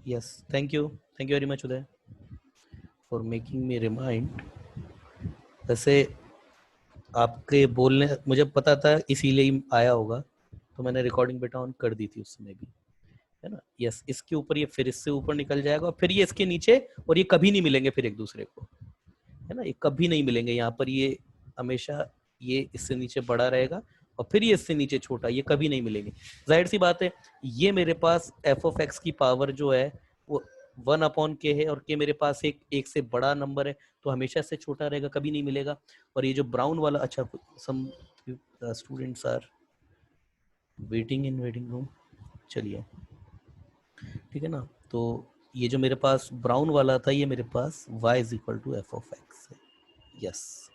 Yes, thank you very much Uday for making me remind. वैसे आपके बोलने मुझे पता था, इसीलिए ही आया होगा, तो मैंने रिकॉर्डिंग बेटा ऑन कर दी थी उस समय भी, है ना। यस, इसके ऊपर ये फिर इससे ऊपर निकल जाएगा और फिर ये इसके नीचे, और ये कभी नहीं मिलेंगे फिर एक दूसरे को, है ना। ये कभी नहीं मिलेंगे, यहाँ पर ये हमेशा ये इससे नीचे बड़ा रहेगा और फिर ये इससे नीचे छोटा, ये कभी नहीं मिलेंगे। जाहिर सी बात है, ये मेरे पास एफ ऑफ एक्स की पावर जो है वो 1/k है, और के मेरे पास एक से बड़ा नंबर है, तो हमेशा इससे छोटा रहेगा, कभी नहीं मिलेगा। और ये जो ब्राउन वाला, अच्छा, some students are waiting in waiting room, चलिए ठीक है ना। तो ये जो मेरे पास ब्राउन वाला था, ये मेरे पास y is equal to F of x है। यस,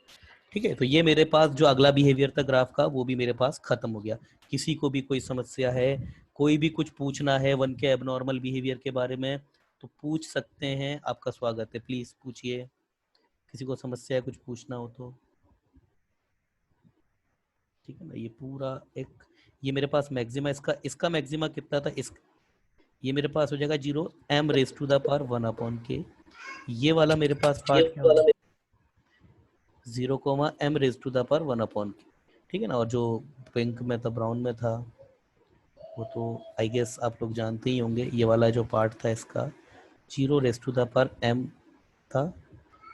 ठीक है। तो ये मेरे पास जो अगला बिहेवियर था ग्राफ का, वो भी मेरे पास खत्म हो गया। किसी को भी कोई समस्या है, कोई भी कुछ पूछना है वन के एबनॉर्मल बिहेवियर के बारे में, तो पूछ सकते हैं। आपका स्वागत है, प्लीज पूछिए, किसी को समस्या है, कुछ पूछना हो तो, ठीक है ना। ये पूरा एक, ये मेरे पास मैक्सिमा, इसका मैक्सिमा कितना था, ये मेरे पास हो जाएगा 0 m raise to the power 1/k। ये वाला मेरे पास पार्ट क्या होगा, 0 m raise to the power 1/k, ठीक है ना। और जो पिंक में था, ब्राउन में था, वो तो आई गेस आप लोग जानते ही होंगे। ये वाला जो पार्ट था इसका 0 raise to the power m था,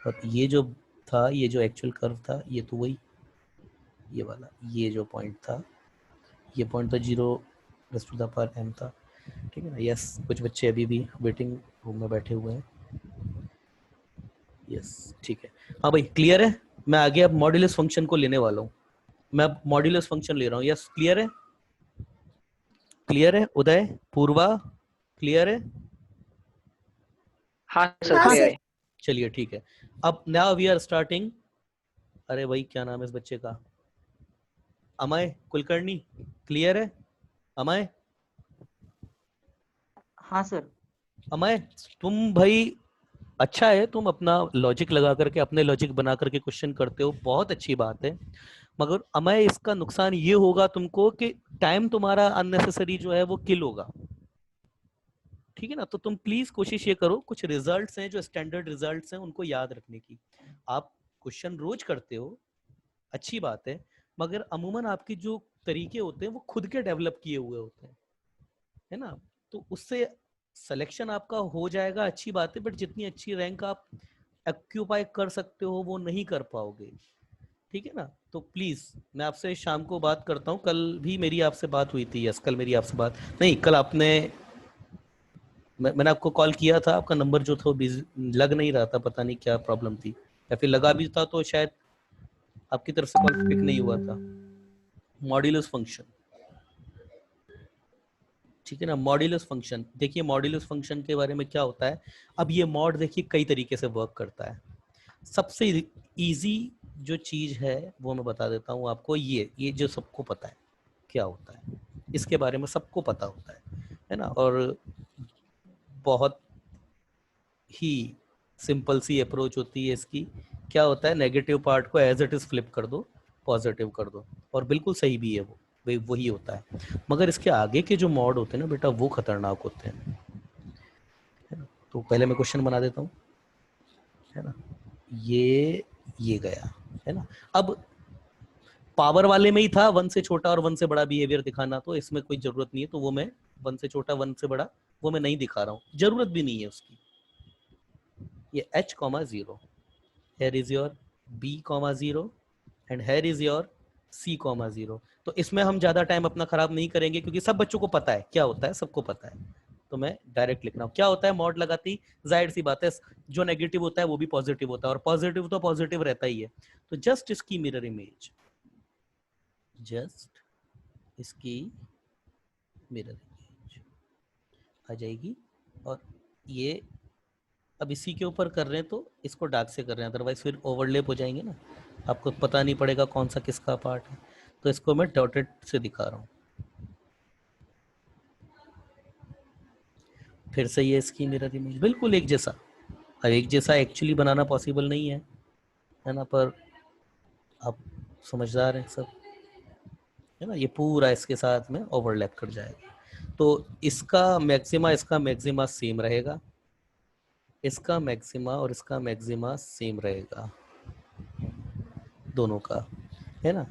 और ये जो था, ये जो एक्चुअल कर्व था, ये तो वही, ये वाला, ये जो पॉइंट था, ये पॉइंट तो 0 raise to the power m था, ठीक है ना। यस, कुछ बच्चे अभी भी वेटिंग रूम में बैठे हुए हैं। यस, ठीक है। हाँ भाई, क्लियर है। मैं आगे अब मॉड्यूलस फंक्शन को लेने वाला हूँ, मैं अब मॉड्यूलस फंक्शन ले रहा हूँ। यस, क्लियर है, क्लियर है उदय, पूर्वा, क्लियर है। हाँ सर, हाँ क्लियर सर। है। चलिए ठीक है, अब नाउ वी आर स्टार्टिंग। अरे भाई, क्या नाम है इस बच्चे का, अमय कुलकर्णी, क्लियर है अमय? हाँ सर। अमय, तुम भाई, अच्छा है, तुम अपना लॉजिक लगा करके, अपने लॉजिक बना करके क्वेश्चन करते हो, बहुत अच्छी बात है। मगर अमय, इसका नुकसान ये होगा तुमको कि टाइम तुम्हारा अननेसेसरी जो है वो किल होगा, ठीक है ना। तो तुम प्लीज कोशिश ये करो, कुछ रिजल्ट्स हैं जो स्टैंडर्ड रिजल्ट्स हैं, उनको याद रखने की। आप क्वेश्चन रोज करते हो, अच्छी बात है, मगर अमूमन आपके जो तरीके होते हैं वो खुद के डेवलप किए हुए होते हैं, है ना। तो उससे सिलेक्शन आपका हो जाएगा, अच्छी बात है, बट जितनी अच्छी रैंक आप ऑक्यूपाई कर सकते हो वो नहीं कर पाओगे, ठीक है ना। तो प्लीज मैं आपसे शाम को बात करता हूँ। कल भी मेरी आपसे बात हुई थी, यस, कल मेरी आपसे बात नहीं, कल आपने, मैंने आपको कॉल किया था, आपका नंबर जो था वो बिजी लग नहीं रहा था, पता नहीं क्या प्रॉब्लम थी, या फिर लगा भी था तो शायद आपकी तरफ से कॉल पिक नहीं हुआ था। मॉड्यूलस फंक्शन, ठीक है ना। मॉड्यूलस फंक्शन देखिए, मॉड्यूलस फंक्शन के बारे में क्या होता है। अब ये मॉड देखिए कई तरीके से वर्क करता है। सबसे इजी जो चीज है वो मैं बता देता हूँ आपको, ये जो सबको पता है क्या होता है, इसके बारे में सबको पता होता है ना। और बहुत ही सिंपल सी अप्रोच होती है इसकी। क्या होता है, नेगेटिव पार्ट को एज इट इज फ्लिप कर दो, पॉजिटिव कर दो, और बिल्कुल सही भी है वो, वही होता है। मगर इसके आगे के जो मॉड होते हैं ना बेटा, वो खतरनाक होते हैं, है ना। तो पहले मैं क्वेश्चन बना देता हूँ, है ना। ये गया, है ना। अब पावर वाले में ही था 1 से छोटा और 1 से बड़ा बिहेवियर दिखाना, तो इसमें कोई जरूरत नहीं है, तो वो मैं 1 से छोटा 1 से बड़ा वो मैं नहीं दिखा रहा हूँ, जरूरत भी नहीं है उसकी। ये h,0, here is your b,0 and here is your c,0। तो इसमें हम ज्यादा टाइम अपना खराब नहीं करेंगे, क्योंकि सब बच्चों को पता है क्या होता है, सबको पता है। तो मैं डायरेक्ट लिख रहा हूँ। क्या होता है, मॉड लगाती, जाहिर सी बात है, जो नेगेटिव होता है वो भी पॉजिटिव होता है, और पॉजिटिव तो पॉजिटिव रहता ही है। तो जस्ट इसकी मिरर इमेज, जस्ट इसकी मिरर इमेज आ जाएगी। और ये अब इसी के ऊपर कर रहे हैं, तो इसको डार्क से कर रहे हैं, अदरवाइज फिर ओवरलेप हो जाएंगे ना, आपको पता नहीं पड़ेगा कौन सा किसका पार्ट है। तो इसको मैं डॉटेड से दिखा रहा हूँ। फिर से ये इसकी मिरर इमेज बिल्कुल एक जैसा, और एक जैसा एक्चुअली बनाना पॉसिबल नहीं है ना, पर आप समझदार हैं सब, है ना। ये पूरा इसके साथ में ओवरलैप कर जाएगा। तो इसका मैक्सिमा सेम रहेगा, इसका मैक्सिमा और इसका मैक्सिमा सेम रहेगा दोनों का, है ना।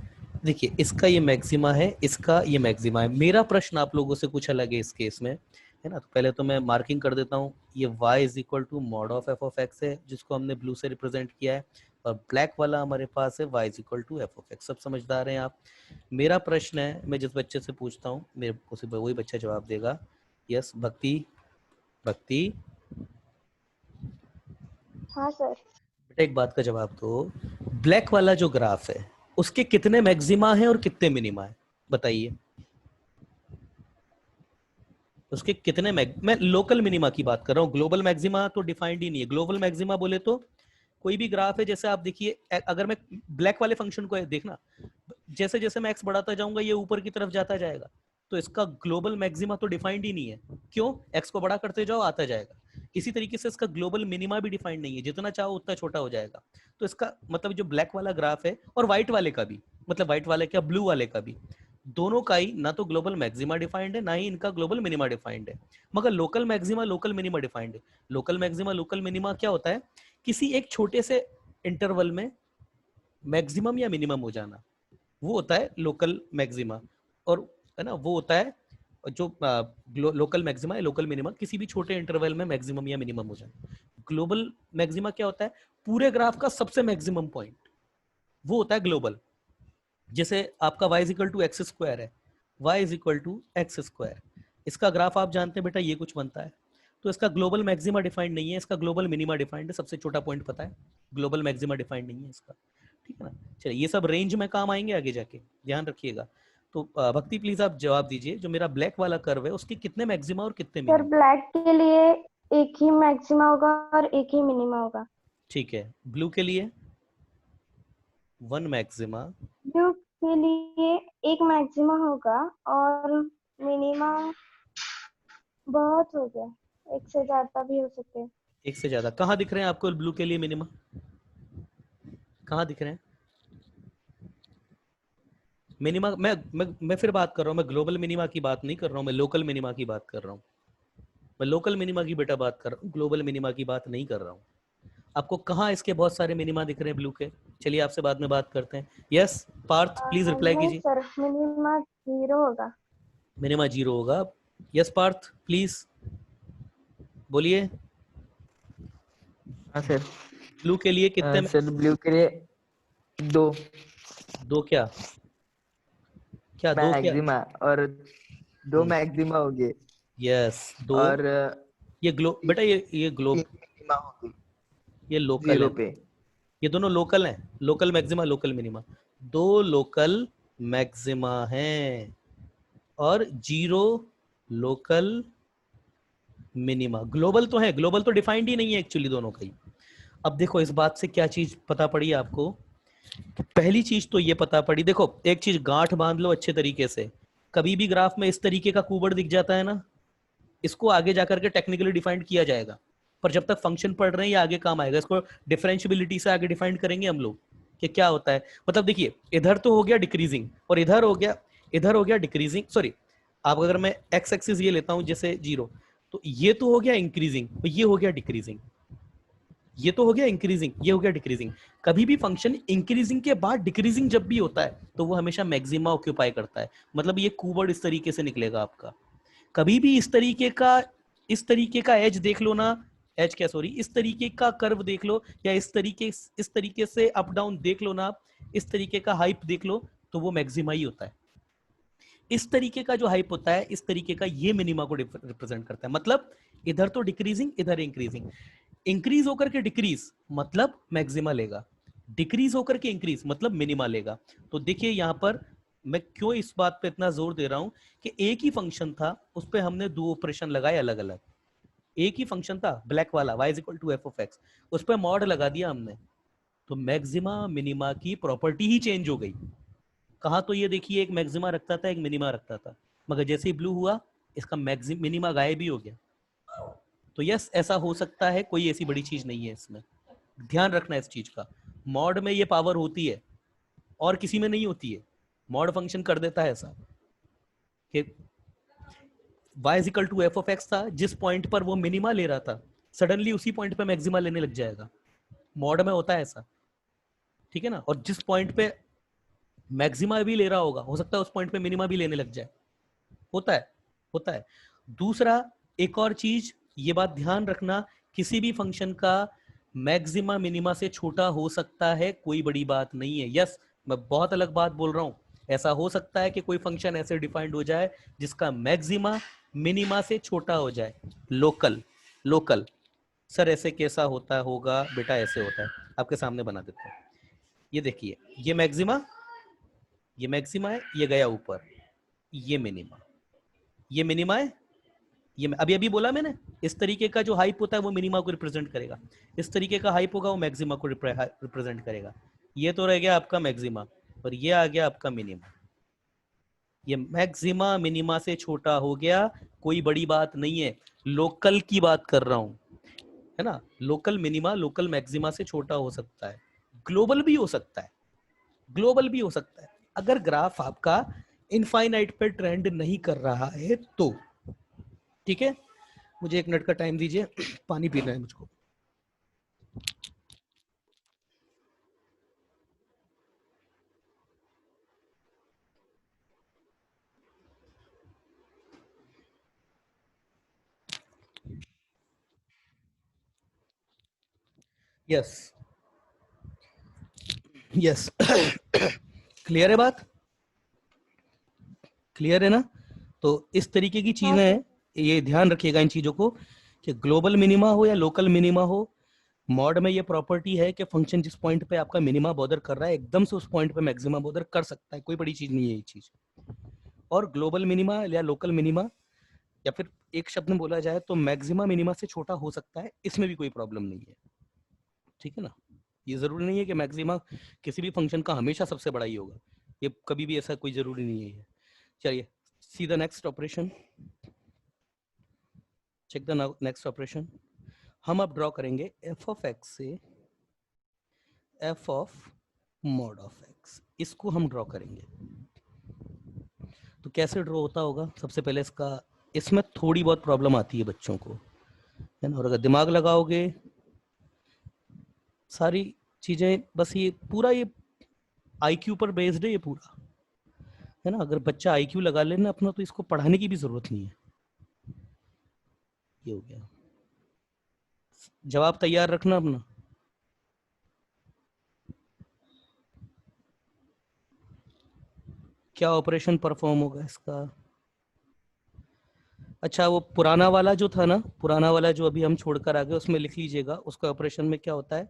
देखिए इसका ये मैक्सिमा है, इसका ये मैक्सिमा है। मेरा प्रश्न आप लोगों से कुछ अलग है इस केस में, है ना। तो पहले तो मैं मार्किंग कर देता हूँ, ये y is equal to mod of F of x है जिसको हमने ब्लू से रिप्रेजेंट किया है, और ब्लैक वाला हमारे पास है y is equal to F of X. सब समझदार हैं आप। मेरा प्रश्न है, मैं जिस बच्चे से पूछता हूँ मेरे उसी वही बच्चा जवाब देगा। यस भक्ति, भक्ति हाँ सर। बेटा एक बात का जवाब दो, ब्लैक वाला जो ग्राफ है उसके कितने मैक्सिमा हैं और कितने मिनिमा है, बताइए। उसके कितने मैं लोकल मिनिमा की बात कर रहा हूँ, ग्लोबल मैक्सिमा तो डिफाइंड ही नहीं है। ग्लोबल मैक्सिमा बोले तो कोई भी ग्राफ है, जैसे आप देखिए, अगर मैं ब्लैक वाले फंक्शन को देखना, जैसे जैसे मैं एक्स बढ़ाता जाऊंगा ये ऊपर की तरफ जाता जाएगा, तो इसका ग्लोबल मैक्सिमा तो डिफाइंड ही नहीं है। क्यों? एक्स को बड़ा करते जाओ आता जाएगा। इसी तरीके से इसका ग्लोबल मिनिमा भी डिफाइंड नहीं है, जितना चाहो उतना छोटा हो जाएगा। तो इसका मतलब जो ब्लैक वाला ग्राफ है, और व्हाइट वाले का भी, मतलब व्हाइट वाले क्या, ब्लू वाले का भी, दोनों का ही ना तो ग्लोबल मैक्सिमा डिफाइंड है ना ही इनका ग्लोबल मिनिमा डिफाइंड है, मगर local maxima local minima defined है। लोकल मैक्सिमा लोकल मिनिमा क्या होता है? किसी एक छोटे से इंटरवल में मैक्सिमम या मिनिमम हो जाना, वो होता है लोकल मैक्सिमा। और है ना, वो होता है जो लोकल मैक्सिमा या लोकल मिनिमा, किसी भी छोटे इंटरवल में मैक्सिमम या मिनिमम हो जाना। ग्लोबल मैक्सिमा क्या होता है? पूरे ग्राफ का सबसे मैक्सिमम पॉइंट, वो होता है ग्लोबल। जैसे आपका y is equal to x square है, y is equal to x square, इसका ग्राफ आप जानते हैं बेटा ये कुछ बनता है। तो इसका ग्लोबल मैक्सिमा डिफाइंड नहीं है, इसका ग्लोबल मिनिमा डिफाइंड है। सबसे छोटा पॉइंट पता है, ग्लोबल मैक्सिमा डिफाइंड नहीं है इसका, ठीक है ना। चलिए ये सब रेंज में काम आएंगे आगे जाके, ध्यान रखिएगा। तो भक्ति प्लीज आप जवाब दीजिए, जो मेरा ब्लैक वाला कर्व है उसके कितने मैक्सिमा और कितने सर मिनिमा? ब्लैक के लिए एक ही मैक्सिमा होगा और एक ही मिनिमा होगा। ठीक है, ब्लू के लिए 1 मैक्सिमा। ब्लू के लिए एक मैक्सिमा होगा और मिनिमा बहुत हो गया, एक से ज्यादा भी हो सकते हैं। एक से ज्यादा कहाँ दिख रहे हैं आपको ब्लू के लिए मिनिमा? कहाँ दिख रहे हैं मिनिमा? मैं फिर बात कर रहा हूँ, मैं ग्लोबल मिनिमा की बात नहीं कर रहा हूँ, मैं लोकल मिनिमा की बात कर रहा हूँ। मैं लोकल मिनिमा की बेटा बात कर रहा हूँ, ग्लोबल मिनिमा की बात नहीं कर रहा हूँ। आपको कहाँ इसके बहुत सारे मिनिमा दिख रहे हैं ब्लू के? चलिए आपसे बाद में बात करते हैं। यस पार्थ प्लीज रिप्लाई नहीं कीजिए। सर, मिनिमा 0 होगा। मिनिमा 0 होगा। यस पार्थ प्लीज बोलिए। हाँ सर। ब्लू के लिए कितने सर ब्लू के लिए 2 दो क्या? क्या दो क्या? मैक्सिमा और 2 मैक्सिमा हो गए यस दो। और ये बेटा ये ग्लोब, एक मिनिमा होगी ये लोकल 0 है। पे। ये दोनों लोकल हैं, लोकल मैक्सिमा लोकल मिनिमा, दो लोकल मैक्सिमा हैं और 0 लोकल मिनिमा। ग्लोबल तो है, ग्लोबल तो डिफाइंड ही नहीं है एक्चुअली दोनों का ही। अब देखो इस बात से क्या चीज पता पड़ी आपको? पहली चीज तो ये पता पड़ी, देखो एक चीज गांठ बांध लो अच्छे तरीके से, कभी भी ग्राफ में इस तरीके का कूबड़ दिख जाता है ना, इसको आगे जाकर के टेक्निकली डिफाइंड किया जाएगा, पर जब तक फंक्शन पढ़ रहे हैं ये आगे काम आएगा। इसको डिफरेंशियबिलिटी से आगे डिफाइंड करेंगे हम लोग कि क्या होता है। मतलब देखिए इधर तो हो गया डिक्रीजिंग और इधर हो गया डिक्रीजिंग, सॉरी। आप अगर मैं एक्स एक्सिस ये लेता हूं जैसे 0, तो ये तो हो गया इंक्रीजिंग और ये हो गया डिक्रीजिंग, ये तो हो गया इंक्रीजिंग ये हो गया डिक्रीजिंग। कभी भी फंक्शन इंक्रीजिंग के बाद डिक्रीजिंग जब भी होता है तो वो हमेशा मैक्सिमा ऑक्यूपाई करता है, मतलब ये कूबड़ इस तरीके से निकलेगा आपका। कभी भी इस तरीके का एज देख लो ना, एज क्या सॉरी, इस तरीके का कर्व देख लो, या इस तरीके से अप डाउन देख लो ना आप, इस तरीके का हाइप देख लो, तो वो मैक्सिमा ही होता है। इस तरीके का जो हाइप होता है, इस तरीके का ये मिनिमा को रिप्रेजेंट करता है। मतलब इधर तो डिक्रीजिंग इधर इंक्रीजिंग, इंक्रीज होकर के डिक्रीज मतलब मैक्सिमा लेगा, डिक्रीज होकर के इंक्रीज मतलब मिनिमा लेगा। तो देखिए यहां पर मैं क्यों इस बात पे इतना जोर दे रहा हूं कि एक ही फंक्शन था, उस पर हमने दो ऑपरेशन लगाए अलग अलग। एक ही फंक्शन था ब्लैक वाला y equal to F of x, उस पर मॉड लगा दिया हमने, तो मैक्सिमा मिनिमा की प्रॉपर्टी ही चेंज हो गई। कहा तो ये देखिए, एक मैक्सिमा रखता था एक मिनिमा रखता था, मगर जैसे ही ब्लू हुआ इसका मिनिमा गायब भी हो गया। तो यस ऐसा हो सकता है, कोई ऐसी बड़ी चीज नहीं है इसमें, ध्यान रखना इस चीज का। मॉड में ये पावर होती है और किसी में नहीं होती है, मॉड फंक्शन कर देता है ऐसा कि y is equal to F of x था, जिस पॉइंट पर वो मिनिमा ले रहा था सडनली उसी पॉइंट पे मैक्सिमा लेने लग जाएगा। मॉड में होता है ऐसा, ठीक है ना। और जिस पॉइंट पे मैक्सिमा भी ले रहा होगा हो सकता है उस पॉइंट पे मिनिमा भी लेने लग जाए। होता है, होता है। दूसरा एक और चीज, ये बात ध्यान रखना, किसी भी फंक्शन का मैक्सिमा मिनिमा से छोटा हो सकता है, कोई बड़ी बात नहीं है। यस, मैं बहुत अलग बात बोल रहा हूं। ऐसा हो सकता है कि कोई फंक्शन ऐसे डिफाइंड हो जाए जिसका मैक्सिमा मिनिमा से छोटा हो जाए। लोकल, लोकल सर ऐसे कैसा होता होगा बेटा, ऐसे होता है, आपके सामने बना देता हूं। ये देखिए, ये मैक्सिमा, ये मैक्सिमा है, ये गया ऊपर, ये मिनिमा, ये मिनिमा है, ये अभी अभी बोला मैंने, इस तरीके का जो हाइप होता है वो मिनिमा को रिप्रेजेंट करेगा, इस तरीके का हाइप होगा वो मैक्सिमा को रिप्रेजेंट करेगा। ये तो रह गया आपका मैक्सिमा, और ये आ गया आपका मिनिमा। ये मैक्सिमा मिनिमा से छोटा हो गया, कोई बड़ी बात नहीं है, लोकल की बात कर रहा हूं, है ना। लोकल मिनिमा लोकल मैक्सिमा से छोटा हो सकता है, ग्लोबल भी हो सकता है, ग्लोबल भी हो सकता है, अगर ग्राफ आपका इनफाइनाइट पे ट्रेंड नहीं कर रहा है तो। ठीक है, मुझे 1 मिनट का टाइम दीजिए, पानी पीना है मुझको। यस, यस, क्लियर है बात, क्लियर है ना। तो इस तरीके की हाँ चीजें सर। हैं, ये ध्यान रखिएगा इन चीजों को, कि ग्लोबल मिनिमा हो या लोकल मिनिमा हो, मॉड में ये प्रॉपर्टी है कि फंक्शन जिस पॉइंट पे आपका मिनिमा बॉर्डर कर रहा है एकदम से उस पॉइंट पे मैक्सिमा बॉर्डर कर सकता है, कोई बड़ी चीज नहीं है ये चीज। और ग्लोबल मिनिमा या लोकल मिनिमा, या फिर एक शब्द में बोला जाए तो मैक्सिमा मिनिमा से छोटा हो सकता है, इसमें भी कोई प्रॉब्लम नहीं है, ठीक है ना। ये जरूरी नहीं है कि मैक्सिमा किसी भी फंक्शन का हमेशा सबसे बड़ा ही होगा, ये कभी भी ऐसा कोई जरूरी नहीं है। चलिए, see the next operation, check the next operation. हम अब ड्रॉ करेंगे एफ ऑफ एक्स से f of mod of x, इसको हम ड्रॉ करेंगे। तो कैसे ड्रॉ होता होगा, सबसे पहले इसका, इसमें थोड़ी बहुत प्रॉब्लम आती है बच्चों को, है ना, और अगर दिमाग लगाओगे सारी चीजें, बस ये पूरा ये आईक्यू पर बेस्ड है ये पूरा, है ना। अगर बच्चा आईक्यू लगा लेना अपना तो इसको पढ़ाने की भी जरूरत नहीं है। ये हो गया, जवाब तैयार रखना अपना। क्या ऑपरेशन परफॉर्म होगा इसका। अच्छा, वो पुराना वाला जो था ना, पुराना वाला जो अभी हम छोड़कर आ गए उसमें लिख लीजिएगा, उसका ऑपरेशन में क्या होता है,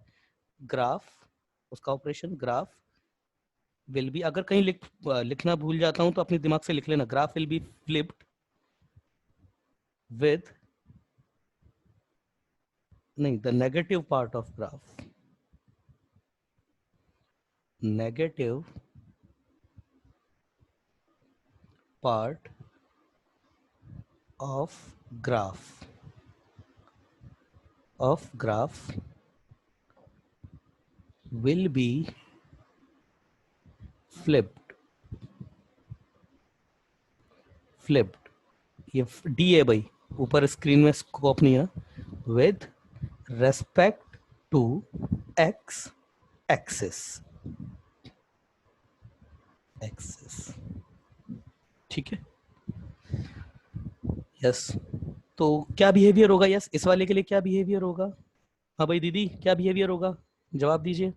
ग्राफ, उसका ऑपरेशन ग्राफ विल बी, अगर कहीं लिखना भूल जाता हूं तो अपने दिमाग से लिख लेना, graph will be flipped with, नहीं, the negative part of graph, negative part of graph will be flipped, ये डी है भाई, ऊपर स्क्रीन में स्कोप नहीं है, with respect to x axis, ठीक है। यस, तो क्या बिहेवियर होगा, यस इस वाले के लिए क्या बिहेवियर होगा। हाँ भाई दीदी, क्या बिहेवियर होगा, जवाब दीजिए।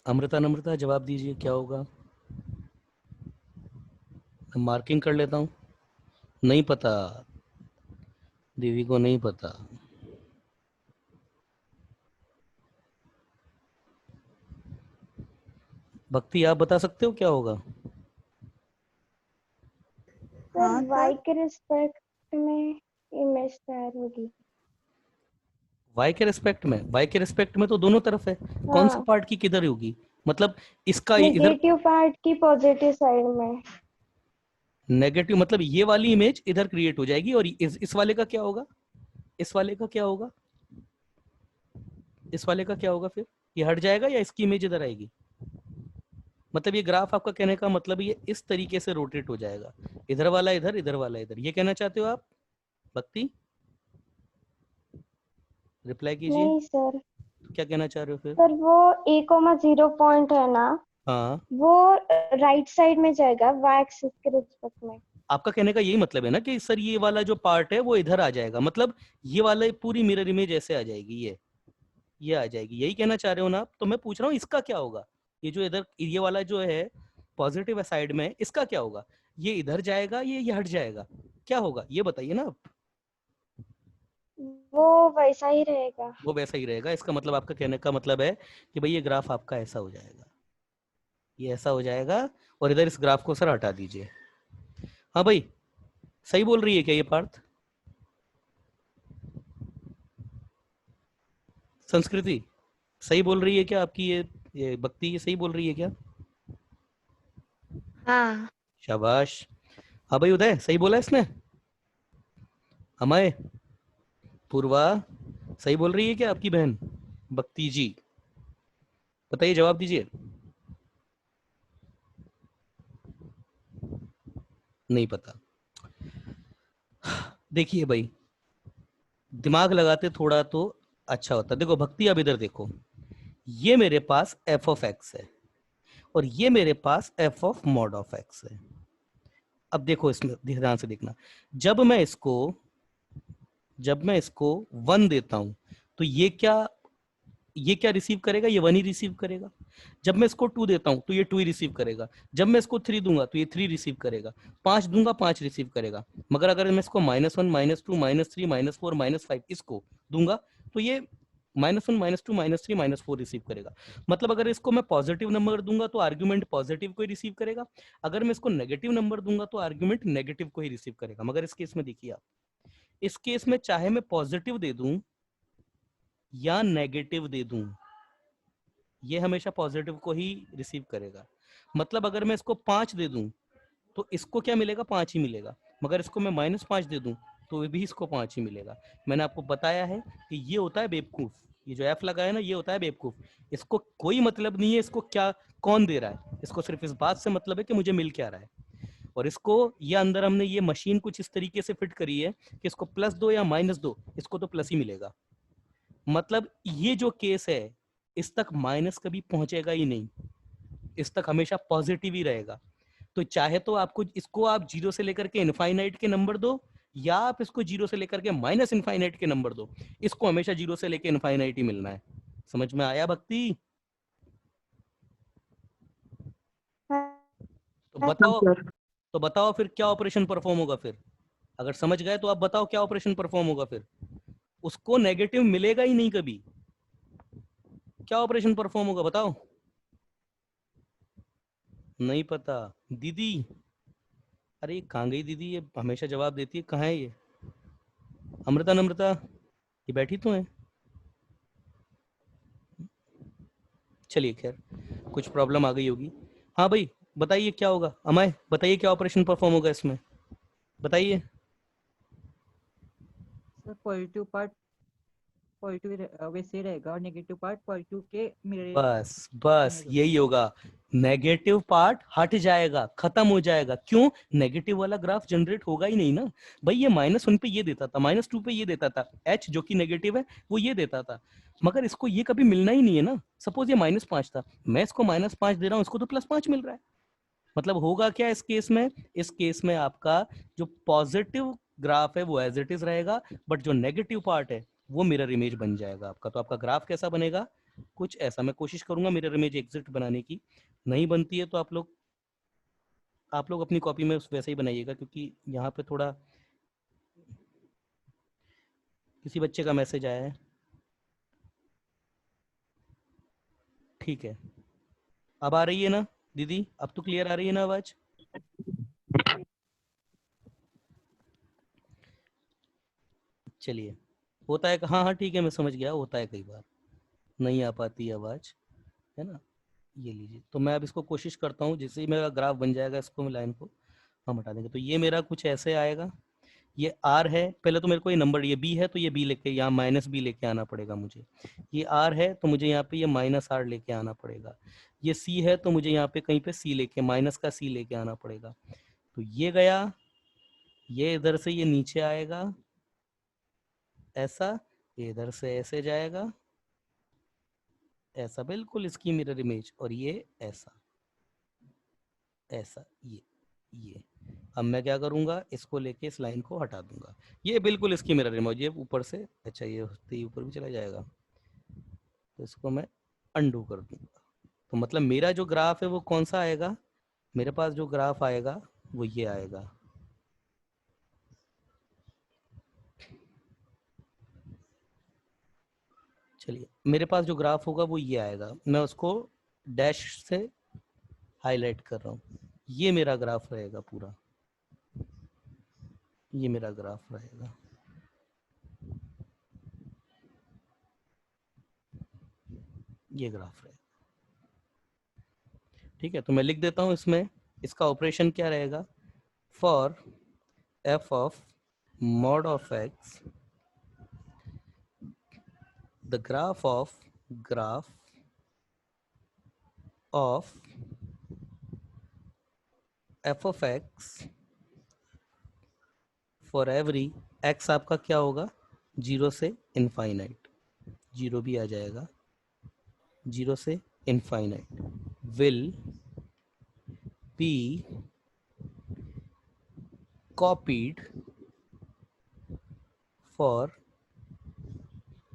अमृता नम्रता जवाब दीजिए, क्या होगा। मार्किंग कर लेता हूँ, नहीं पता, दीदी को नहीं पता। भक्ति आप बता सकते हो क्या होगा। सर y के रिस्पेक्ट में इमेज तैयार होगी। y के रिस्पेक्ट में, y के रिस्पेक्ट में तो दोनों तरफ है, कौन सा हाँ, पार्ट की किधर होगी, मतलब इसका इधर नेगेटिव पार्ट की पॉजिटिव साइड में। नेगेटिव, मतलब ये वाली इमेज इधर क्रिएट हो जाएगी, और इस वाले का क्या होगा, इस वाले का क्या होगा, इस वाले का क्या होगा, फिर ये हट जाएगा या इसकी इमेज इधर आएगी। मतलब ये ग्राफ आपका कहने का मतलब ये इस तरीके से रोटेट हो जाएगा, इधर वाला इधर, इधर वाला इधर, ये कहना चाहते हो आप भक्ति? रिप्लाई कीजिए, नहीं सर, क्या कहना चाह रहे हो फिर? सर वो 0 पॉइंट है ना, हाँ, वो राइट साइड में जाएगा y एक्सिस के रिस्पेक्ट में। आपका कहने का यही मतलब है ना कि सर ये वाला जो पार्ट है वो इधर आ जाएगा, मतलब ये वाला पूरी मिरर इमेज ऐसे आ जाएगी, ये आ जाएगी, यही कहना चाह रहे हो ना आप? तो मैं पूछ रहा हूँ इसका क्या होगा, ये जो इधर ये वाला जो है पॉजिटिव साइड में, इसका क्या होगा? ये इधर जाएगा, ये हट जाएगा, क्या होगा ये बताइए ना आप। वो वैसा ही रहेगा। वो वैसा ही रहेगा, इसका मतलब आपका कहने का मतलब है कि भाई ये ग्राफ आपका ऐसा हो जाएगा, ये ऐसा हो जाएगा, और इधर इस ग्राफ को सर हटा दीजिए। हाँ भाई, सही बोल रही है क्या ये पार्थ? संस्कृति सही बोल रही है क्या आपकी ये भक्ति ये सही बोल रही है क्या? हाँ। शाबाश। हाँ भाई उदय, सही बोला इसने? अमय, पूर्वा, सही बोल रही है क्या आपकी बहन भक्ति जी? बताइए, जवाब दीजिए। नहीं पता। देखिए भाई, दिमाग लगाते थोड़ा तो अच्छा होता। देखो भक्ति, अब इधर देखो, ये मेरे पास एफ ऑफ एक्स है और ये मेरे पास f of mod of x है। अब देखो इसमें ध्यान से देखना, जब मैं इसको जब मैं इसको 1 देता हूं तो ये क्या रिसीव करेगा? ये 1 ही रिसीव करेगा। जब मैं इसको 2 देता हूं तो ये 2 ही रिसीव करेगा। जब मैं इसको 3 दूंगा तो ये 3 रिसीव करेगा। 5 दूंगा, 5 रिसीव करेगा। मगर अगर मैं इसको -1, -2, -3, -4, -5 इसको दूंगा तो ये -1, -2, -3, -4 रिसीव करेगा। मतलब अगर इसको मैं पॉजिटिव नंबर दूंगा तो आर्ग्यूमेंट पॉजिटिव को ही रिसीव करेगा, अगर मैं इसको नेगेटिव नंबर दूंगा तो आर्ग्यूमेंट नेगेटिव को ही रिसीव करेगा। मगर इस केस में देखिए आप, इस केस में चाहे मैं पॉजिटिव दे दूं या नेगेटिव दे दूं, ये हमेशा पॉजिटिव को ही रिसीव करेगा। मतलब अगर मैं इसको 5 दे दूं तो इसको क्या मिलेगा? 5 ही मिलेगा। मगर इसको मैं -5 दे दूं तो भी इसको 5 ही मिलेगा। मैंने आपको बताया है कि ये होता है बेवकूफ, ये जो एफ लगा है ना, ये होता है बेवकूफ। इसको कोई मतलब नहीं है इसको क्या कौन दे रहा है, इसको सिर्फ इस बात से मतलब है कि मुझे मिल क्या रहा है। और इसको ये अंदर हमने ये मशीन कुछ इस तरीके से फिट करी है कि इसको +2 या -2, इसको तो प्लस ही मिलेगा। मतलब ये जो केस है, इस तक माइनस कभी पहुंचेगा ही नहीं, इस तक हमेशा पॉजिटिव ही रहेगा। तो चाहे तो आपको इसको आप 0 से लेकर के इनफाइनाइट के नंबर दो, या आप इसको 0 से लेकर के -इनफाइनाइट के नंबर दो, इसको हमेशा 0 से लेकर इनफाइनाइट ही मिलना है। समझ में आया भक्ति? तो हाँ बताओ, सर। तो बताओ फिर क्या ऑपरेशन परफॉर्म होगा फिर? अगर समझ गए तो आप बताओ क्या ऑपरेशन परफॉर्म होगा फिर? उसको नेगेटिव मिलेगा ही नहीं कभी। क्या ऑपरेशन परफॉर्म होगा बताओ? नहीं पता दीदी? अरे कहाँ गई दीदी, ये हमेशा जवाब देती है, कहाँ है ये? अमृता नम्रता, ये बैठी तो है। चलिए खैर, कुछ प्रॉब्लम आ गई होगी। हाँ भाई बताइए क्या होगा, अमय बताइए क्या ऑपरेशन परफॉर्म होगा इसमें, बताइए। सर पॉजिटिव पार्ट पॉजिटिव वैसे ही रहेगा और नेगेटिव पार्ट पॉजिटिव के मिरर बस बस इमेज होगा। यही होगा, नेगेटिव पार्ट हट जाएगा, खत्म हो जाएगा। क्यों? नेगेटिव वाला ग्राफ जनरेट होगा ही नहीं ना भाई। ये -1 पे ये देता था, -2 पे ये देता था, एच जो कि नेगेटिव है वो ये देता था, मगर इसको ये कभी मिलना ही नहीं है ना। सपोज ये -5 था, मैं इसको -5 दे रहा हूँ, इसको तो +5 मिल रहा है। मतलब होगा क्या इस केस में? इस केस में आपका जो पॉजिटिव ग्राफ है वो एज इट इज रहेगा, बट जो नेगेटिव पार्ट है वो मिरर इमेज बन जाएगा आपका। तो आपका ग्राफ कैसा बनेगा? कुछ ऐसा। मैं कोशिश करूंगा मिरर इमेज एग्जिट बनाने की, नहीं बनती है तो आप लोग अपनी कॉपी में वैसे ही बनाइएगा, क्योंकि यहाँ पे थोड़ा किसी बच्चे का मैसेज आया है। ठीक है, अब आ रही है ना दीदी? अब तो क्लियर आ रही है ना आवाज? चलिए, होता है हाँ हाँ ठीक है, मैं समझ गया, होता है कई बार नहीं आ पाती आवाज, है ना। ये लीजिए, तो मैं अब इसको कोशिश करता हूँ, जैसे ही मेरा ग्राफ बन जाएगा इसको मैं लाइन को हम हटा देंगे। तो ये मेरा कुछ ऐसे आएगा, ये आर है, पहले तो मेरे को ये नंबर, ये बी है तो ये बी लेके यहाँ माइनस बी लेके आना पड़ेगा मुझे। ये आर है तो मुझे यहाँ पे ये माइनस आर लेके आना पड़ेगा। ये सी है तो मुझे यहाँ पे कहीं पे सी लेके, माइनस का सी लेके आना पड़ेगा। तो ये गया, ये इधर से ये नीचे आएगा ऐसा, ये इधर से ऐसे जाएगा ऐसा, बिल्कुल इसकी मिरर इमेज, और ये ऐसा ऐसा, ये अब मैं क्या करूंगा, इसको लेके इस लाइन को हटा दूंगा, ये बिल्कुल इसकी मिरर इमेज, ये ऊपर से, अच्छा ये होते ही ऊपर भी चला जाएगा, तो इसको मैं अंडू कर दूंगा। तो मतलब मेरा जो ग्राफ है वो कौन सा आएगा, मेरे पास जो ग्राफ आएगा वो ये आएगा। चलिए, मेरे पास जो ग्राफ होगा वो ये आएगा, मैं उसको डैश से हाईलाइट कर रहा हूँ। ये मेरा ग्राफ रहेगा पूरा, ये मेरा ग्राफ रहेगा। ये ग्राफ रहेगा, ठीक है। तो मैं लिख देता हूँ इसमें, इसका ऑपरेशन क्या रहेगा, for F of mod of x, the graph of f of x for every x आपका क्या होगा, 0 से इनफाइनाइट, 0 भी आ जाएगा, 0 से infinite, will be copied for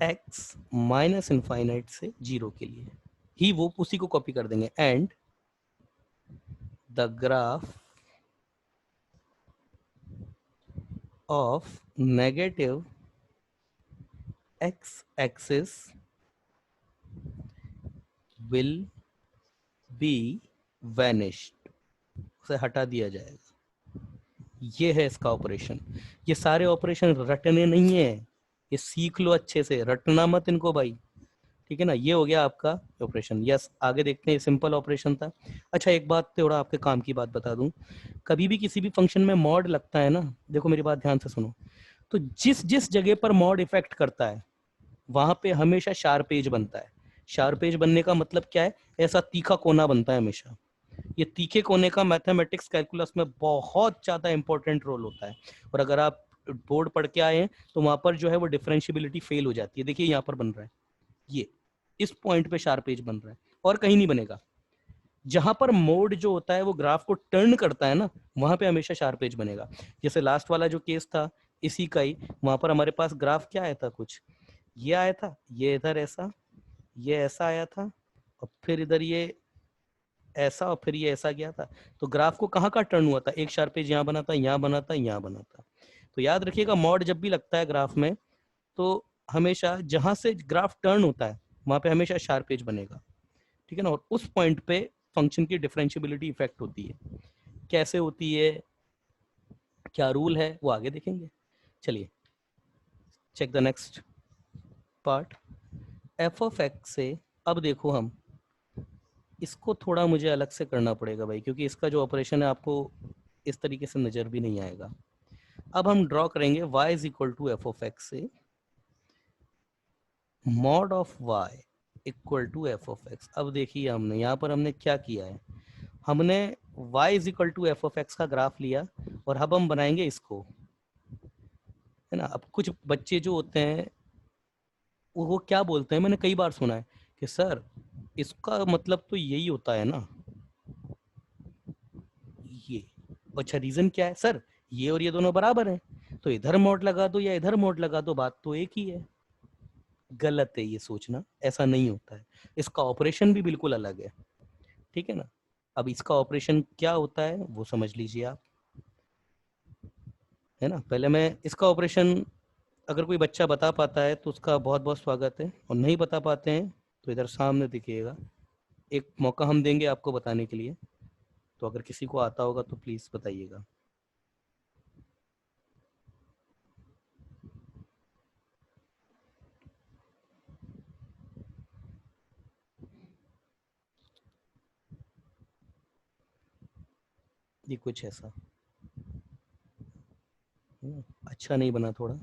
x minus infinite से 0 के लिए ही वो उसी को कॉपी कर देंगे, and the graph of negative x axis will be vanished, उसे हटा दिया जाएगा। ये है इसका ऑपरेशन। ये सारे ऑपरेशन रटने नहीं है, ये सीख लो अच्छे से, रटना मत इनको भाई, ठीक है ना। ये हो गया आपका ऑपरेशन। यस, आगे देखते हैं, सिंपल ऑपरेशन था। अच्छा, एक बात थोड़ा आपके काम की बात बता दूं, कभी भी किसी भी फंक्शन में मॉड लगता है ना, देखो मेरी बात ध्यान से सुनो, तो जिस जिस जगह पर मॉड इफेक्ट करता है वहां पे हमेशा शार्प एज बनता है। शार्प एज बनने का मतलब क्या है, ऐसा तीखा कोना बनता है हमेशा। ये तीखे कोने का मैथमेटिक्स कैलकुलस में बहुत ज्यादा इंपॉर्टेंट रोल होता है, और अगर आप बोर्ड पढ़ के आए हैं तो वहां पर जो है वो डिफरेंशियबिलिटी फेल हो जाती है। देखिए यहाँ पर बन रहा है, ये इस पॉइंट पे शार्प एज बन रहा है, और कहीं नहीं बनेगा। जहां पर मोड जो होता है वो ग्राफ को टर्न करता है ना, वहां पे हमेशा शार्प एज बनेगा। जैसे लास्ट वाला जो केस था इसी का ही, वहां पर हमारे पास ग्राफ क्या आया था, कुछ ये आया था, ये इधर ऐसा, ये ऐसा आया था, और फिर इधर ये ऐसा, और फिर ये ऐसा गया था। तो ग्राफ को कहाँ का टर्न हुआ था, एक शार्प एज यहाँ बना था, यहाँ बना था, यहाँ बना था। तो याद रखिएगा, मॉड जब भी लगता है ग्राफ में, तो हमेशा जहां से ग्राफ टर्न होता है वहां पे हमेशा शार्प एज बनेगा, ठीक है ना। और उस पॉइंट पे फंक्शन की डिफरेंशियबिलिटी इफेक्ट होती है। कैसे होती है, क्या रूल है, वो आगे देखेंगे। चलिए, check the next part. F of x से अब देखो, हम इसको थोड़ा मुझे अलग से करना पड़ेगा भाई, क्योंकि इसका जो ऑपरेशन है आपको इस तरीके से नजर भी नहीं आएगा। अब हम ड्रॉ करेंगे y is equal to F of x से mod of y equal to F of x. अब देखिए हमने यहाँ पर हमने क्या किया है, हमने y is equal to F of x का ग्राफ लिया, और अब हम बनाएंगे इसको, है ना। अब कुछ बच्चे जो होते हैं वो क्या बोलते हैं, मैंने कई बार सुना है कि सर इसका मतलब तो यही होता है ना, ये। अच्छा, रीजन क्या है सर, ये और ये दोनों बराबर हैं, तो इधर मोड लगा दो या इधर मोड लगा दो, बात तो एक ही है। गलत है ये सोचना, ऐसा नहीं होता है। इसका ऑपरेशन भी बिल्कुल अलग है, ठीक है ना। अब इसका ऑपरेशन क्या होता है वो समझ लीजिए आप, है ना। पहले मैं इसका ऑपरेशन, अगर कोई बच्चा बता पाता है तो उसका बहुत बहुत स्वागत है, और नहीं बता पाते हैं तो इधर सामने दिखिएगा, एक मौका हम देंगे आपको बताने के लिए। तो अगर किसी को आता होगा तो प्लीज बताइएगा। ये कुछ ऐसा, अच्छा नहीं बना थोड़ा।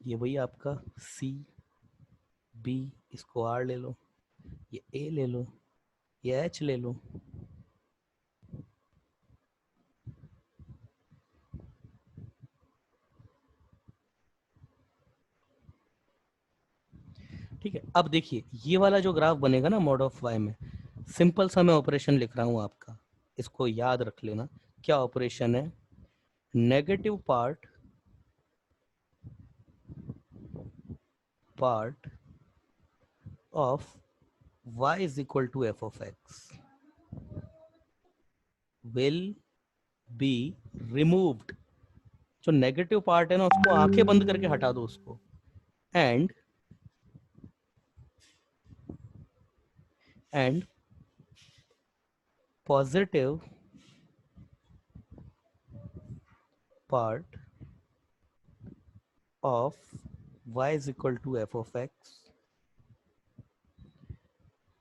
ये वही आपका सी बी, इसको आर ले लो, ये ए ले लो, ये एच ले लो। ठीक है, अब देखिए ये वाला जो ग्राफ बनेगा ना मॉड ऑफ वाई में, सिंपल सा मैं ऑपरेशन लिख रहा हूं आपका, इसको याद रख लेना। क्या ऑपरेशन है? Negative part of y is equal to f of x will be removed। जो नेगेटिव पार्ट है ना उसको आंखें बंद करके हटा दो उसको, and positive part of y is equal to f of x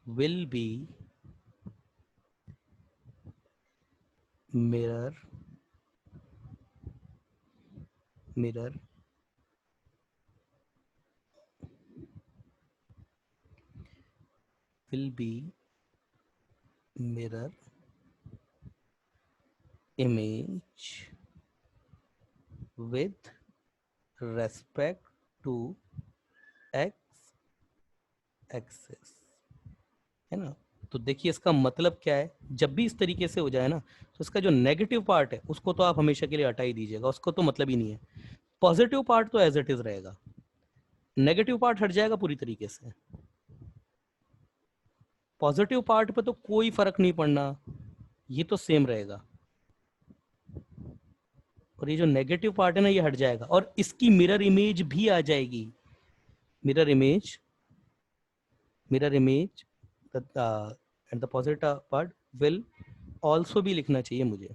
will be mirror will be mirror image with respect to x axis, है ना। तो देखिए इसका मतलब क्या है, जब भी इस तरीके से हो जाए ना तो इसका जो नेगेटिव पार्ट है उसको तो आप हमेशा के लिए हटा ही दीजिएगा, उसको तो मतलब ही नहीं है। पॉजिटिव पार्ट तो एज इट इज रहेगा, नेगेटिव पार्ट हट जाएगा पूरी तरीके से। पॉजिटिव पार्ट पे तो कोई फर्क नहीं पड़ना, ये तो सेम रहेगा, और ये जो नेगेटिव पार्ट है ना ये हट जाएगा, और इसकी मिरर इमेज भी आ जाएगी। Mirror image and the positive part will also भी लिखना चाहिए मुझे,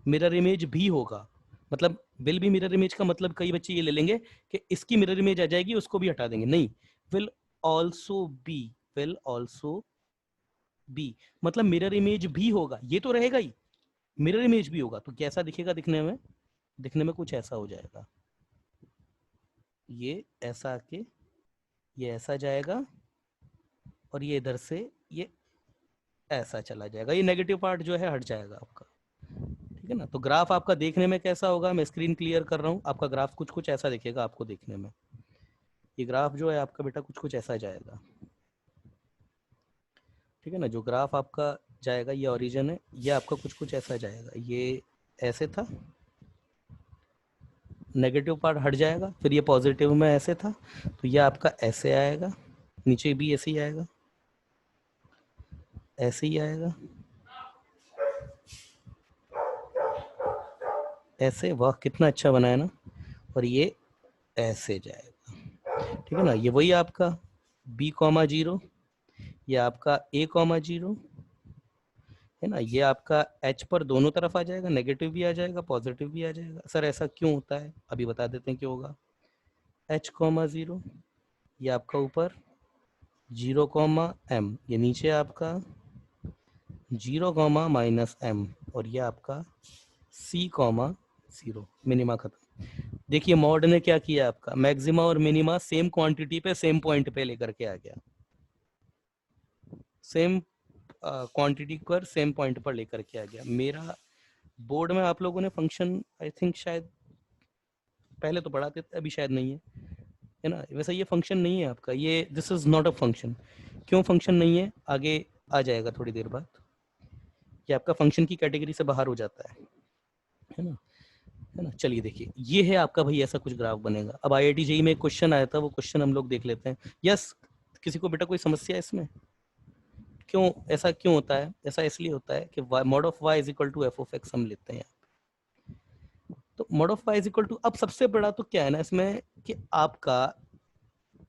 मिरर इमेज भी होगा। मतलब विल भी मिरर इमेज का मतलब कई बच्चे ये ले लेंगे कि इसकी मिरर इमेज आ जाएगी उसको भी हटा देंगे, नहीं, विल ऑल्सो बी मतलब मिरर इमेज भी होगा, ये तो रहेगा ही, मिरर इमेज भी होगा। तो कैसा दिखेगा? दिखने में कुछ ऐसा हो जाएगा, ये ऐसा आके ये ऐसा जाएगा, और ये इधर से ये ऐसा चला जाएगा, ये नेगेटिव पार्ट जो है हट जाएगा आपका, ठीक है ना। तो ग्राफ आपका देखने में कैसा होगा, मैं स्क्रीन क्लियर कर रहा हूँ, आपका ग्राफ कुछ ऐसा दिखेगा आपको देखने में। ये ग्राफ जो है आपका बेटा कुछ ऐसा जाएगा, ठीक है ना। जो ग्राफ आपका जाएगा ये ओरिजिन है, ये आपका कुछ ऐसा जाएगा, ये ऐसे था, नेगेटिव पार्ट हट जाएगा, फिर ये पॉजिटिव में ऐसे था, तो ये आपका ऐसे आएगा, नीचे भी ऐसे ही आएगा, ऐसे ही आएगा, ऐसे। वाह कितना अच्छा बनाया ना। और ये ऐसे जाएगा, ठीक है ना। ये वही आपका b,0, ये आपका a,0 है ना। ये आपका h पर दोनों तरफ आ जाएगा, नेगेटिव भी आ जाएगा पॉजिटिव भी आ जाएगा। सर ऐसा क्यों होता है, अभी बता देते हैं क्यों होगा। h,0 ये आपका ऊपर 0,m, ये नीचे आपका 0,-m, और ये आपका c,0, मिनिमा खत्म। देखिए मॉड ने क्या किया, आपका मैक्सिमा और मिनिमा सेम क्वांटिटी पे सेम पॉइंट पे लेकर के आ गया, सेम क्वांटिटी पर सेम पॉइंट पर लेकर के आ गया। मेरा बोर्ड में आप लोगों ने फंक्शन आई थिंक शायद पहले तो पढ़ाते थे, अभी शायद नहीं है ना। वैसे ये फंक्शन नहीं है आपका, ये this is not a function. क्यों फंक्शन नहीं है, आगे आ जाएगा थोड़ी देर बाद। ये आपका फंक्शन की कैटेगरी से बाहर हो जाता है ना, है ना। चलिए देखिए ये है आपका भाई ऐसा कुछ ग्राफ बनेगा। अब IIT JEE में एक क्वेश्चन आया था, वो क्वेश्चन हम लोग देख लेते हैं। यस, किसी को बेटा कोई समस्या है इसमें? क्यों ऐसा क्यों होता है? ऐसा इसलिए होता है कि mod of y is equal to f of x हम लेते हैं। तो mod of y is equal to, अब सबसे बड़ा तो क्या है ना इसमें कि आपका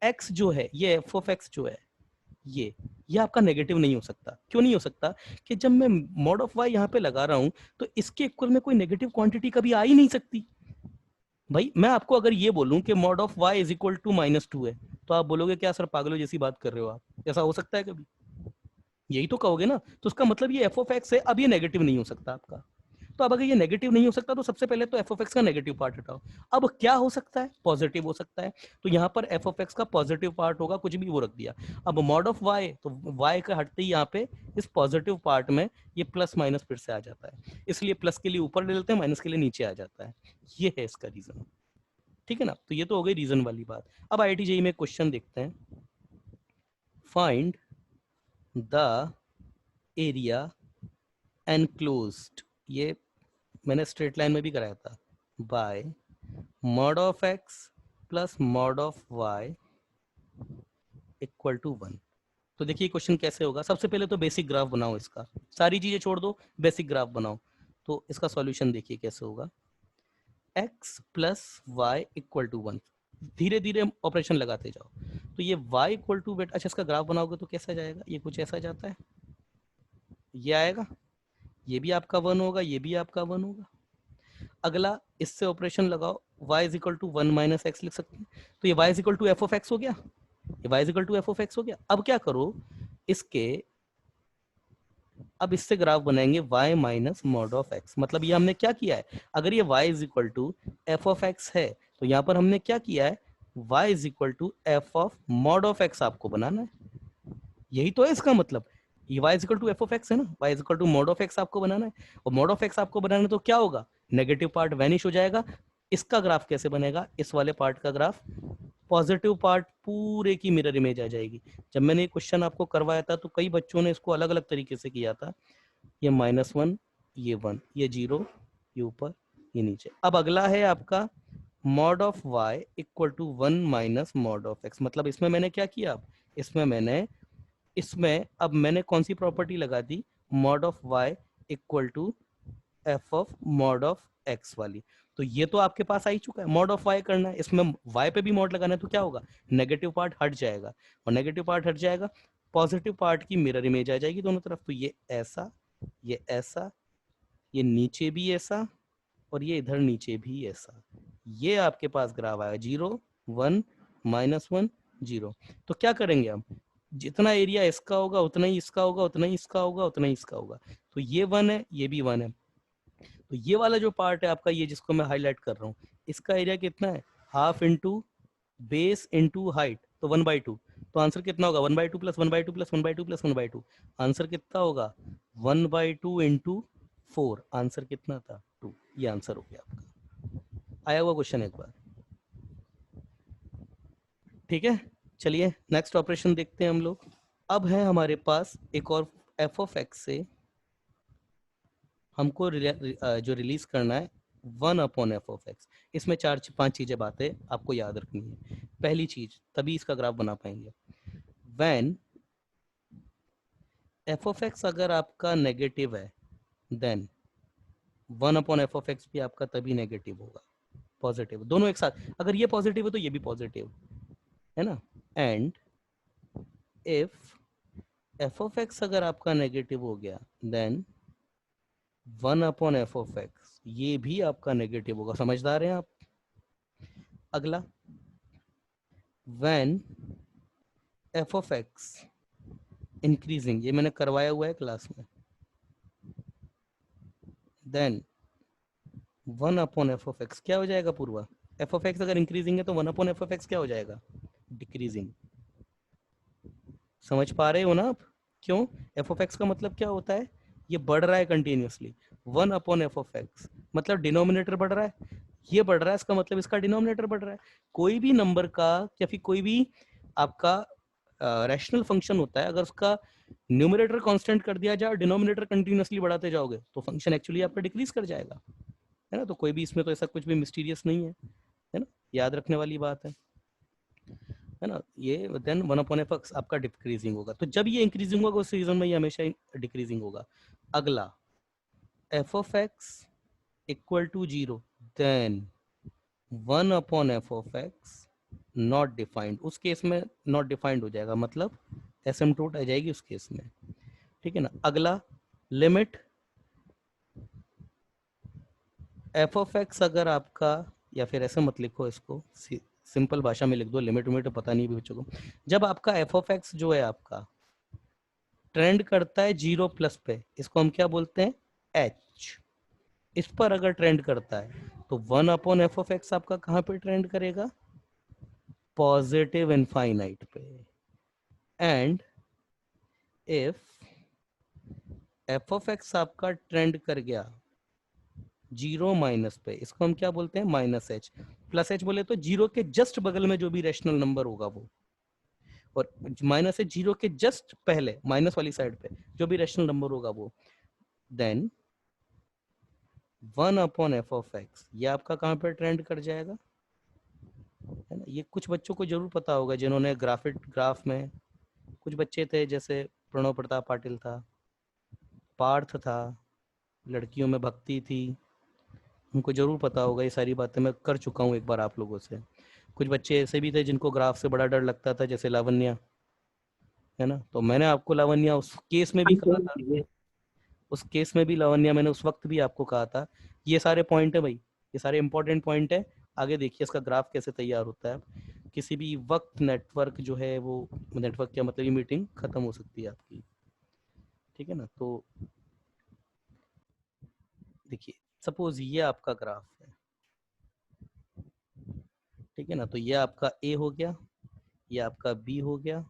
x जो है, ये f ऑफ x जो है, ये आपका नेगेटिव नहीं हो सकता। क्यों नहीं हो सकता? कि जब मैं मॉड ऑफ y यहाँ पे लगा रहा हूं तो इसके इक्वल में कोई नेगेटिव क्वांटिटी कभी आ ही नहीं सकती। भाई मैं आपको अगर ये बोलूं कि mod of y is equal to -2 है, तो आप बोलोगे क्या सर पागलों जैसी बात कर रहे हो आप, ऐसा हो सकता है कभी? यही तो कहोगे ना। तो उसका मतलब ये एफ ऑफ एक्स है, अब ये नेगेटिव नहीं हो सकता आपका। तो अब अगर ये नेगेटिव नहीं हो सकता तो सबसे पहले तो एफ ऑफ एक्स का नेगेटिव पार्ट हटाओ। अब क्या हो सकता है? पॉजिटिव हो सकता है। तो यहाँ पर एफ ऑफ एक्स का पॉजिटिव पार्ट होगा, कुछ भी वो रख दिया। अब मॉड ऑफ वाई, तो वाई का हटते ही यहाँ पे इस पॉजिटिव पार्ट में ये प्लस माइनस फिर से आ जाता है, इसलिए प्लस के लिए ऊपर ले लेते हैं, माइनस के लिए नीचे आ जाता है। ये है इसका रीजन, ठीक है ना। तो ये तो हो गई रीजन वाली बात। अब IIT JEE में क्वेश्चन देखते हैं। फाइंड द एरिया एनक्लोज्ड, ये मैंने स्ट्रेट लाइन में भी कराया था, by mod of x plus mod of y equal to 1। तो देखिए क्वेश्चन कैसे होगा। सबसे पहले तो बेसिक ग्राफ बनाओ इसका, सारी चीजें छोड़ दो, बेसिक ग्राफ बनाओ। तो इसका सॉल्यूशन देखिए कैसे होगा। x plus y equal to 1, धीरे धीरे ऑपरेशन लगाते जाओ। तो ये y इक्वल टू बेटा, अच्छा इसका ग्राफ बनाओगे तो कैसा जाएगा, ये कुछ ऐसा जाता है, ये आएगा, ये भी आपका 1 होगा, ये भी आपका 1 होगा। अगला इससे ऑपरेशन लगाओ, y is equal to 1 minus x लिख सकते हैं। तो ये y is equal to F of x हो गया, ये y is equal to F of x हो गया। अब क्या करो इसके, अब इससे ग्राफ बनाएंगे y minus mod of x. मतलब ये हमने क्या किया है, अगर ये y is equal to F of x है तो यहाँ पर हमने क्या किया है, y is equal to F of mod of x आपको बनाना है। यही तो है इसका मतलब, ये y is equal to F of x है ना, y is equal to mod of x आपको बनाना है। और मॉड ऑफ एक्स आपको बनाना है तो क्या होगा, नेगेटिव पार्ट वैनिश हो जाएगा। इसका ग्राफ कैसे बनेगा, इस वाले पार्ट का ग्राफ, पॉजिटिव पार्ट पूरे की मिरर इमेज आ जाएगी। जब मैंने ये क्वेश्चन आपको करवाया था तो कई बच्चों ने इसको अलग अलग तरीके से किया था, ये -1, ये 1, ये 0, ये ऊपर, ये नीचे। अब अगला है आपका mod of y equal to 1 minus mod of x। मतलब इसमें मैंने क्या किया, अब इसमें अब मैंने कौन सी प्रॉपर्टी लगा दी, mod of y equal to F of mod of x वाली। तो ये तो आपके पास आ ही चुका है, मॉड ऑफ y करना है, इसमें y पे भी मॉड लगाना है। तो क्या होगा, नेगेटिव पार्ट हट जाएगा, और नेगेटिव पार्ट हट जाएगा, पॉजिटिव पार्ट की मिरर इमेज आ जाएगी दोनों तरफ। तो ये ऐसा, ये ऐसा, ये नीचे भी ऐसा, और ये इधर नीचे भी ऐसा। ये आपके पास ग्राफ आएगा 0 1 -1 0। तो क्या करेंगे हम, जितना एरिया इसका होगा उतना ही इसका होगा, उतना ही इसका होगा, उतना ही इसका होगा। तो ये 1 है, ये भी 1 है। तो ये वाला जो पार्ट है आपका, ये जिसको मैं हाईलाइट कर रहा हूँ, इसका एरिया कितना है, half into base into height, तो 1/2। तो आंसर कितना होगा, 1/2 प्लस 1/2 प्लस 1/2 प्लस 1/2। आंसर कितना होगा, 1/2 इंटू 4। आंसर कितना था, 2। ये आंसर हो गया आपका। आया हुआ क्वेश्चन एक बार, ठीक है। चलिए नेक्स्ट ऑपरेशन देखते हैं हम लोग। अब है हमारे पास एक और एफ ऑफ एक्स से हमको जो रिलीज करना है 1 अपॉन एफ ऑफ एक्स। इसमें 4-5 चीजें बातें आपको याद रखनी है। पहली चीज, तभी इसका ग्राफ बना पाएंगे, व्हेन एफ ऑफ एक्स अगर आपका नेगेटिव है, then 1 upon f of x भी आपका तभी नेगेटिव होगा, पॉजिटिव, दोनों एक साथ। अगर ये पॉजिटिव है तो ये भी पॉजिटिव है ना। And if f of x अगर आपका नेगेटिव हो गया, then 1 upon f of x ये भी आपका नेगेटिव होगा। समझदार हैं आप। अगला, when f of x increasing, ये मैंने करवाया हुआ है क्लास में, then 1 upon f of x क्या हो जाएगा पूर्वा, एफ ऑफ एक्स अगर इंक्रीजिंग है तो 1 अपॉन एफ ऑफ एक्स क्या हो जाएगा, डिक्रीजिंग। समझ पा रहे हो ना आप, क्यों, एफ ऑफ एक्स का मतलब क्या होता है, ये बढ़ रहा है continuously. 1 upon f of x मतलब डिनोमिनेटर बढ़ रहा है, ये बढ़ रहा है, इसका मतलब इसका डिनोमिनेटर बढ़ रहा है। कोई भी नंबर का या फिर कोई भी आपका रैशनल फंक्शन होता है, अगर उसका न्यूमरेटर कांस्टेंट कर दिया जाए और डिनोमिनेटर कंटिन्यूअसली बढ़ाते जाओगे तो फंक्शन एक्चुअली आपका डिक्रीज कर जाएगा, है ना। तो कोई भी इसमें तो ऐसा कुछ भी मिस्टीरियस नहीं है ना, याद रखने वाली बात है ना। ये देन 1 अपॉन एफ एक्स आपका डिक्रीजिंग होगा। तो जब ये इंक्रीजिंग होगा उस रीजन में ये हमेशा डिक्रीजिंग होगा। अगला, f of x equal to 0, then 1 upon f of x not defined. उस केस में नॉट डिफाइंड हो जाएगा, मतलब एसिम्प्टोट आ जाएगी उस केस में, ठीक है ना। अगला, लिमिट एफ ऑफ एक्स अगर आपका या फिर ऐसे मत लिखो इसको, सिंपल भाषा में लिख दो, लिमिट लिमिट पता नहीं भी बच्चों को। जब आपका एफ ऑफ एक्स जो है आपका ट्रेंड करता है 0 प्लस पे, इसको हम क्या बोलते हैं, एच। इस पर अगर ट्रेंड करता है तो 1 अपॉन एफ ऑफ एक्स आपका कहाँ पे ट्रेंड करेगा, पॉजिटिव इनफाइनाइट पे। And if f of x आपका ट्रेंड कर गया 0 माइनस पे, इसको हम क्या बोलते हैं, माइनस एच। प्लस एच बोले तो 0 के जस्ट बगल में जो भी रैशनल नंबर होगा वो, और माइनस एच 0 के जस्ट पहले माइनस वाली साइड पे जो भी रैशनल नंबर होगा वो, then 1 upon f of x ये आपका कहाँ पे ट्रेंड कर जाएगा, है ना। ये कुछ बच्चों को जरूर पता होगा जिन्होंने ग्राफ में, कुछ बच्चे थे जैसे प्रणव प्रताप पाटिल था, पार्थ था, लड़कियों में भक्ति थी, उनको जरूर पता होगा। ये सारी बातें मैं कर चुका हूँ एक बार आप लोगों से। कुछ बच्चे ऐसे भी थे जिनको ग्राफ से बड़ा डर लगता था, जैसे लावण्या, है ना। तो मैंने आपको लावण्या उस केस में भी कहा था, उस केस में भी लावण्या मैंने उस वक्त भी आपको कहा था, ये सारे पॉइंट है भाई, ये सारे इंपॉर्टेंट पॉइंट है। आगे देखिए इसका ग्राफ कैसे तैयार होता है। किसी भी वक्त नेटवर्क जो है वो, नेटवर्क क्या मतलब, ये मीटिंग खत्म हो सकती है आपकी, ठीक है ना। तो देखिए सपोज ये आपका ग्राफ है, ठीक है ना। तो ये आपका ए हो गया, ये आपका बी हो गया,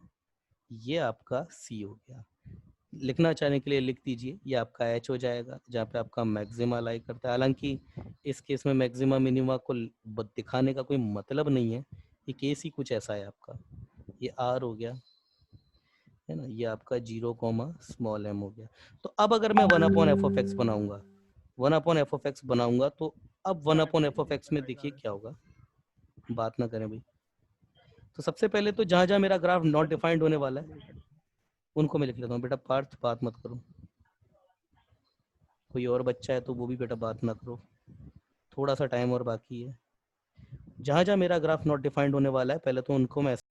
ये आपका सी हो गया। लिखना चाहने के लिए लिख दीजिए, ये आपका एच हो जाएगा जहाँ पे आपका मैक्सिमा लाई करता है। हालांकि इस केस में मैक्सिमा मिनिमा को दिखाने का कोई मतलब नहीं है, ये केस ही कुछ ऐसा है आपका। ये आर हो गया, है ना, ये आपका 0 कॉमा स्मॉल एम हो गया। तो अब अगर मैं 1 अपॉन एफ ऑफ एक्स बनाऊंगा, 1 अपॉन एफ ऑफ एक्स बनाऊंगा, तो अब 1 अपॉन एफ ऑफ एक्स में देखिए क्या होगा, बात ना करें भाई। तो सबसे पहले तो जहां जहां मेरा ग्राफ नॉट डिफाइंड होने वाला है उनको मैं लिख लेता हूँ, बेटा पार्थ बात मत करो, कोई और बच्चा है तो वो भी बेटा बात ना करो, थोड़ा सा टाइम और बाकी है। जहां जहां मेरा ग्राफ नॉट डिफाइंड होने वाला है पहले तो उनको मैं